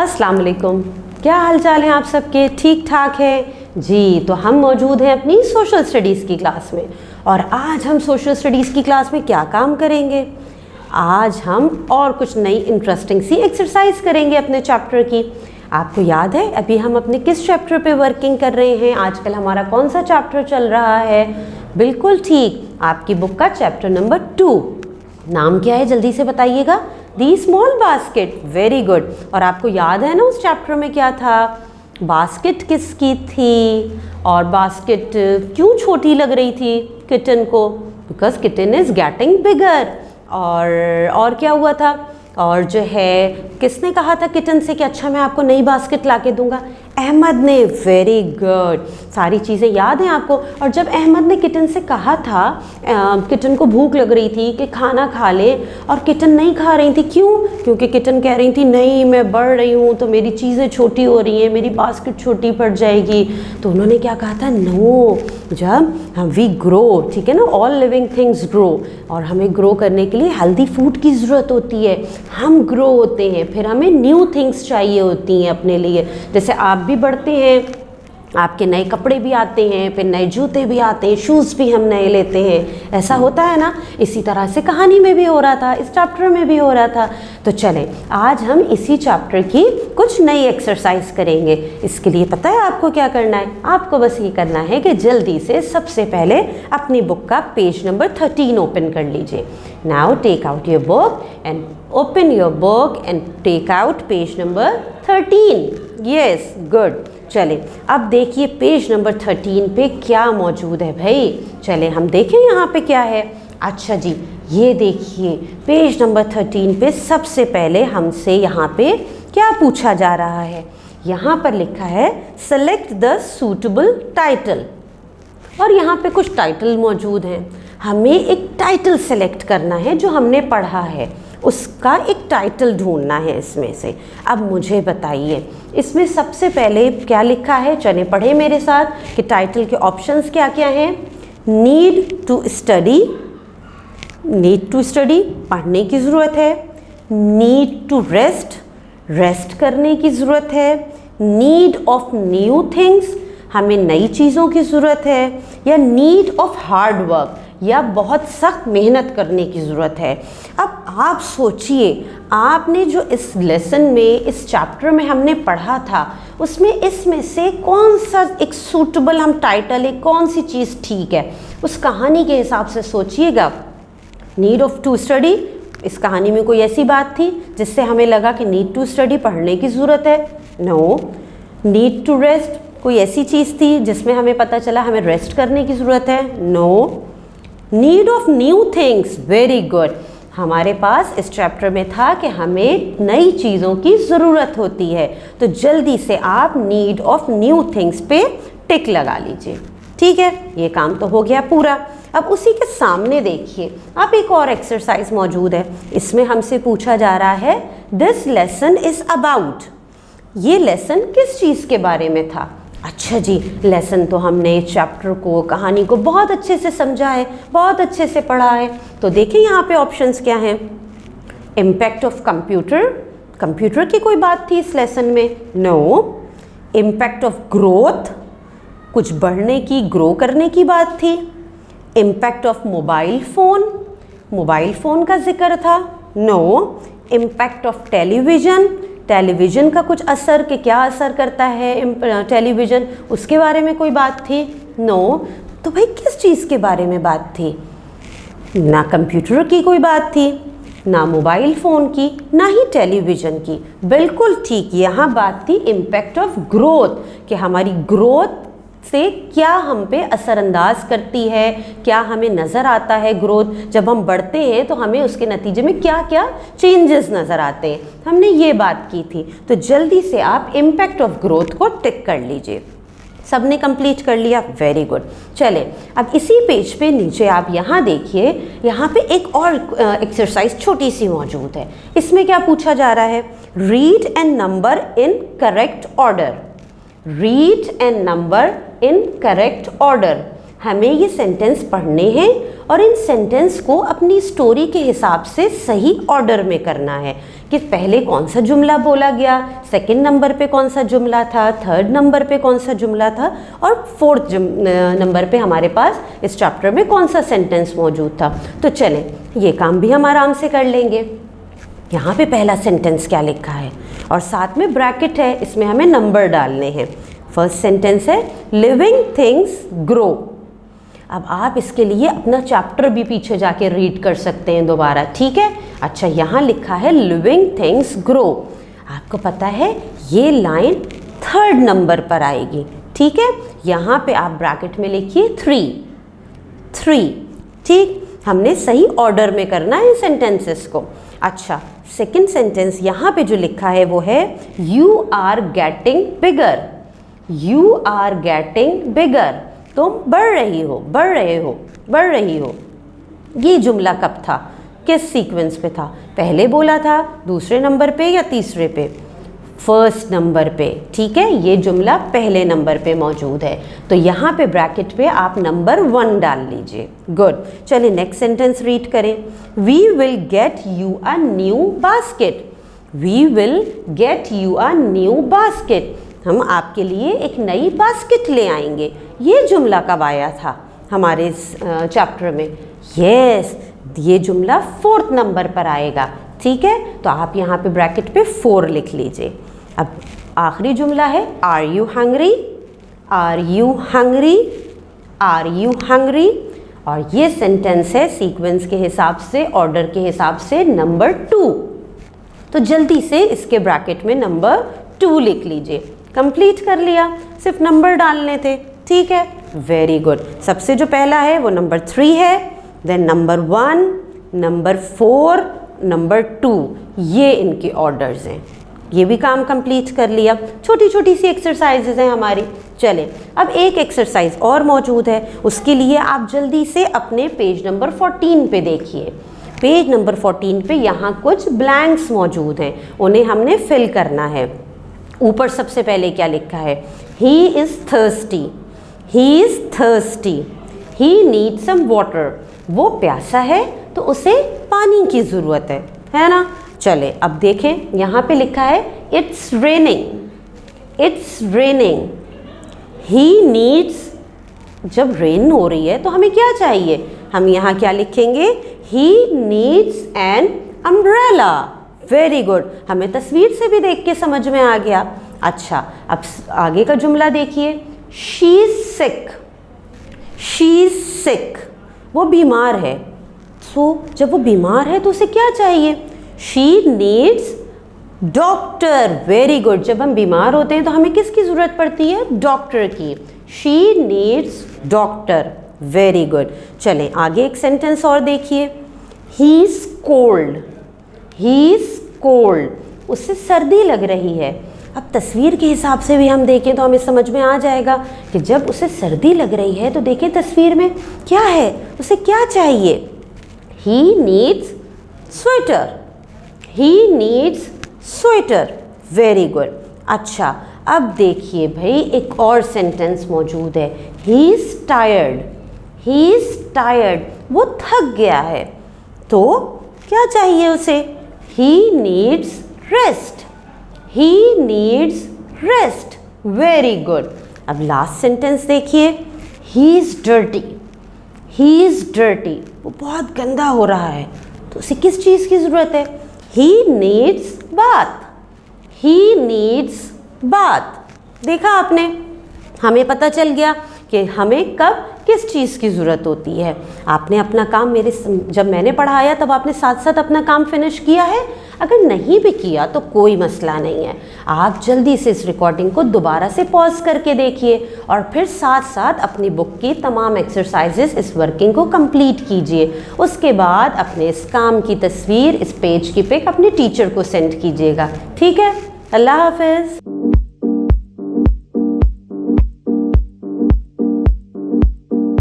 अस्सलाम वालेकुम। क्या हाल चाल है आप सबके? ठीक ठाक है जी। तो हम मौजूद हैं अपनी सोशल स्टडीज़ की क्लास में, और आज हम सोशल स्टडीज़ की क्लास में क्या काम करेंगे? आज हम और कुछ नई इंटरेस्टिंग सी एक्सरसाइज करेंगे अपने चैप्टर की। आपको याद है अभी हम अपने किस चैप्टर पे वर्किंग कर रहे हैं? आजकल हमारा कौन सा चैप्टर चल रहा है? बिल्कुल ठीक, आपकी बुक का चैप्टर नंबर 2। नाम क्या है जल्दी से बताइएगा? The small basket. Very good. और आपको याद है ना उस चैप्टर में क्या था? बास्केट किसकी थी और बास्केट क्यों छोटी लग रही थी किटन को? Because kitten is getting bigger. और क्या हुआ था? और जो है किसने कहा था किटन से कि अच्छा मैं आपको नई बास्केट ला के दूंगा? अहमद ने। वेरी गुड, सारी चीज़ें याद हैं आपको। और जब अहमद ने किटन से कहा था, किटन को भूख लग रही थी कि खाना खा ले, और किटन नहीं खा रही थी। क्यों? क्योंकि किटन कह रही थी नहीं मैं बढ़ रही हूँ तो मेरी चीज़ें छोटी हो रही हैं, मेरी बास्केट छोटी पड़ जाएगी। तो उन्होंने क्या कहा था? नो, जब हम वी ग्रो, ठीक है ना, ऑल लिविंग थिंग्स ग्रो, और हमें ग्रो करने के लिए हेल्दी फूड की ज़रूरत होती है। हम ग्रो होते हैं, फिर हमें न्यू थिंग्स चाहिए होती हैं अपने लिए। जैसे आप भी बढ़ते हैं, आपके नए कपड़े भी आते हैं, फिर नए जूते भी आते हैं, शूज़ भी हम नए लेते हैं। ऐसा होता है ना? इसी तरह से कहानी में भी हो रहा था, इस चैप्टर में भी हो रहा था। तो चलें आज हम इसी चैप्टर की कुछ नई एक्सरसाइज करेंगे। इसके लिए पता है आपको क्या करना है? आपको बस ये करना है कि जल्दी से सबसे पहले अपनी बुक का पेज नंबर 13 ओपन कर लीजिए। Now take out your book and open your book and take out page number 13। Yes, good. चलें अब देखिए पेज नंबर 13 पे क्या मौजूद है भाई। चलें हम देखें यहाँ पे क्या है। अच्छा जी, ये देखिए पेज नंबर 13 पे सबसे पहले हमसे यहाँ पे क्या पूछा जा रहा है? यहाँ पर लिखा है सेलेक्ट द सूटेबल टाइटल, और यहाँ पे कुछ टाइटल मौजूद हैं। हमें एक टाइटल सेलेक्ट करना है जो हमने पढ़ा है, उसका एक टाइटल ढूंढना है इसमें से। अब मुझे बताइए इसमें सबसे पहले क्या लिखा है? चले पढ़े मेरे साथ कि टाइटल के ऑप्शंस क्या क्या हैं। Need to study, need to study पढ़ने की ज़रूरत है। नीड टू रेस्ट, रेस्ट करने की ज़रूरत है। नीड ऑफ न्यू थिंग्स, हमें नई चीज़ों की ज़रूरत है। या नीड ऑफ हार्ड वर्क, या बहुत सख्त मेहनत करने की ज़रूरत है। अब आप सोचिए, आपने जो इस लेसन में, इस चैप्टर में हमने पढ़ा था, उसमें इसमें से कौन सा एक सूटेबल हम टाइटल है, कौन सी चीज़ ठीक है, उस कहानी के हिसाब से सोचिएगा। नीड ऑफ टू स्टडी, इस कहानी में कोई ऐसी बात थी जिससे हमें लगा कि नीड टू स्टडी पढ़ने की ज़रूरत है? नो। नीड टू रेस्ट, कोई ऐसी चीज़ थी जिसमें हमें पता चला हमें रेस्ट करने की ज़रूरत है? No. Need of new things, very good. हमारे पास इस चैप्टर में था कि हमें नई चीज़ों की ज़रूरत होती है, तो जल्दी से आप नीड ऑफ न्यू थिंग्स पे टिक लगा लीजिए। ठीक है, ये काम तो हो गया पूरा। अब उसी के सामने देखिए, अब एक और एक्सरसाइज मौजूद है। इसमें हमसे पूछा जा रहा है दिस लेसन इज़ अबाउट, ये लेसन किस चीज़ के बारे में था? अच्छा जी, लेसन तो हमने चैप्टर को, कहानी को बहुत अच्छे से समझा है, बहुत अच्छे से पढ़ा है। तो देखिए यहाँ पे ऑप्शंस क्या हैं। इम्पैक्ट ऑफ कंप्यूटर, कंप्यूटर की कोई बात थी इस लेसन में? नो। इम्पैक्ट ऑफ ग्रोथ, कुछ बढ़ने की, ग्रो करने की बात थी। Impact of mobile phone, mobile phone का जिक्र था? No. Impact of television, television का कुछ असर, कि क्या असर करता है टेलीविज़न, उसके बारे में कोई बात थी? नो। तो भाई किस चीज़ के बारे में बात थी? ना कंप्यूटर की कोई बात थी, ना मोबाइल फ़ोन की, ना ही टेलीविज़न की। बिल्कुल ठीक, यहाँ बात थी इम्पैक्ट ऑफ ग्रोथ, कि हमारी ग्रोथ से क्या हम पे असरअंदाज करती है, क्या हमें नज़र आता है ग्रोथ। जब हम बढ़ते हैं तो हमें उसके नतीजे में क्या क्या चेंजेस नज़र आते हैं, हमने ये बात की थी। तो जल्दी से आप इम्पैक्ट ऑफ ग्रोथ को टिक कर लीजिए। सबने कंप्लीट कर लिया? Very good. चलें अब इसी पेज पे नीचे आप यहाँ देखिए, यहाँ पे एक और एक्सरसाइज छोटी सी मौजूद है। इसमें क्या पूछा जा रहा है? Read and number in correct order, read and number in correct order. हमें ये सेंटेंस पढ़ने हैं और इन सेंटेंस को अपनी स्टोरी के हिसाब से सही ऑर्डर में करना है कि पहले कौन सा जुमला बोला गया, सेकंड नंबर पे कौन सा जुमला था, थर्ड नंबर पे कौन सा जुमला था और फोर्थ नंबर पे हमारे पास इस चैप्टर में कौन सा सेंटेंस मौजूद था। तो चलें ये काम भी हम आराम से कर लेंगे। यहाँ पे पहला सेंटेंस क्या लिखा है और साथ में ब्रैकेट है, इसमें हमें नंबर डालने हैं। फर्स्ट सेंटेंस है लिविंग थिंग्स ग्रो। अब आप इसके लिए अपना चैप्टर भी पीछे जाके रीड कर सकते हैं दोबारा, ठीक है। अच्छा, यहाँ लिखा है लिविंग थिंग्स ग्रो। आपको पता है ये लाइन थर्ड नंबर पर आएगी, ठीक है। यहाँ पे आप ब्रैकेट में लिखिए 3, ठीक। हमने सही ऑर्डर में करना है सेंटेंसेस को। अच्छा, सेकंड सेंटेंस यहाँ पे जो लिखा है वो है you are getting bigger. You are getting bigger, तुम बढ़ रही हो, बढ़ रहे हो, बढ़ रही हो। ये जुमला कब था, किस सीक्वेंस पे था, पहले बोला था, दूसरे नंबर पे या तीसरे पे, फर्स्ट नंबर पे, ठीक है। ये जुमला पहले नंबर पे मौजूद है, तो यहाँ पे ब्रैकेट पे आप नंबर 1 डाल लीजिए। गुड। चलिए नेक्स्ट सेंटेंस रीड करें। We will get you a new basket. We will get you a new basket, हम आपके लिए एक नई बास्केट ले आएंगे। ये जुमला कब आया था हमारे इस चैप्टर में? यस, ये जुमला फोर्थ नंबर पर आएगा, ठीक है। तो आप यहाँ पे ब्रैकेट पे 4 लिख लीजिए। अब आखिरी जुमला है are you hungry. Are you hungry, are you hungry. और ये सेंटेंस है सीक्वेंस के हिसाब से, ऑर्डर के हिसाब से नंबर 2। तो जल्दी से इसके ब्रैकेट में नंबर 2 लिख लीजिए। कंप्लीट कर लिया, सिर्फ नंबर डालने थे, ठीक है। Very good. सबसे जो पहला है वो नंबर 3 है, देन नंबर 1, नंबर 4, नंबर 2, ये इनके ऑर्डर्स हैं। ये भी काम कंप्लीट कर लिया। छोटी छोटी सी एक्सरसाइजेज हैं हमारी। चलें, अब एक एक्सरसाइज और मौजूद है, उसके लिए आप जल्दी से अपने पेज नंबर 14 पे देखिए। पेज नंबर 14 पे यहाँ कुछ ब्लैंक्स मौजूद हैं, उन्हें हमने फिल करना है। ऊपर सबसे पहले क्या लिखा है? He is thirsty. He is thirsty. He needs some water. वो प्यासा है तो उसे पानी की ज़रूरत है ना। चले अब देखें, यहाँ पे लिखा है it's raining. It's raining. He needs, जब रेन हो रही है तो हमें क्या चाहिए? हम यहाँ क्या लिखेंगे? He needs an umbrella. Very good, हमें तस्वीर से भी देख के समझ में आ गया। अच्छा, अब आगे का जुमला देखिए। She is sick. She is sick, वो बीमार है। सो जब वो बीमार है तो उसे क्या चाहिए? She needs doctor. Very good, जब हम बीमार होते हैं तो हमें किसकी ज़रूरत पड़ती है? डॉक्टर की। She needs doctor. Very good. चलें आगे एक सेंटेंस और देखिए। He is cold. He is cold, उससे सर्दी लग रही है। अब तस्वीर के हिसाब से भी हम देखें तो हमें समझ में आ जाएगा कि जब उसे सर्दी लग रही है तो देखें तस्वीर में क्या है, उसे क्या चाहिए? He needs sweater. He needs sweater. Very good. अच्छा, अब देखिए भाई एक और सेंटेंस मौजूद है। He is tired. He is tired, वो थक गया है। तो क्या चाहिए उसे? He needs rest. He needs rest. Very good. अब लास्ट सेंटेंस देखिए। He is dirty. He is dirty. वो बहुत गंदा हो रहा है, तो उसे किस चीज़ की ज़रूरत है? He needs bath. He needs bath. देखा आपने, हमें पता चल गया कि हमें कब किस चीज़ की ज़रूरत होती है। आपने अपना काम जब मैंने पढ़ाया तब आपने साथ साथ अपना काम फिनिश किया है। अगर नहीं भी किया तो कोई मसला नहीं है, आप जल्दी से इस रिकॉर्डिंग को दोबारा से पॉज करके देखिए और फिर साथ साथ अपनी बुक की तमाम एक्सरसाइजेस, इस वर्किंग को कंप्लीट कीजिए। उसके बाद अपने इस काम की तस्वीर, इस पेज की पिक अपने टीचर को सेंड कीजिएगा, ठीक है। अल्लाह हाफिज़।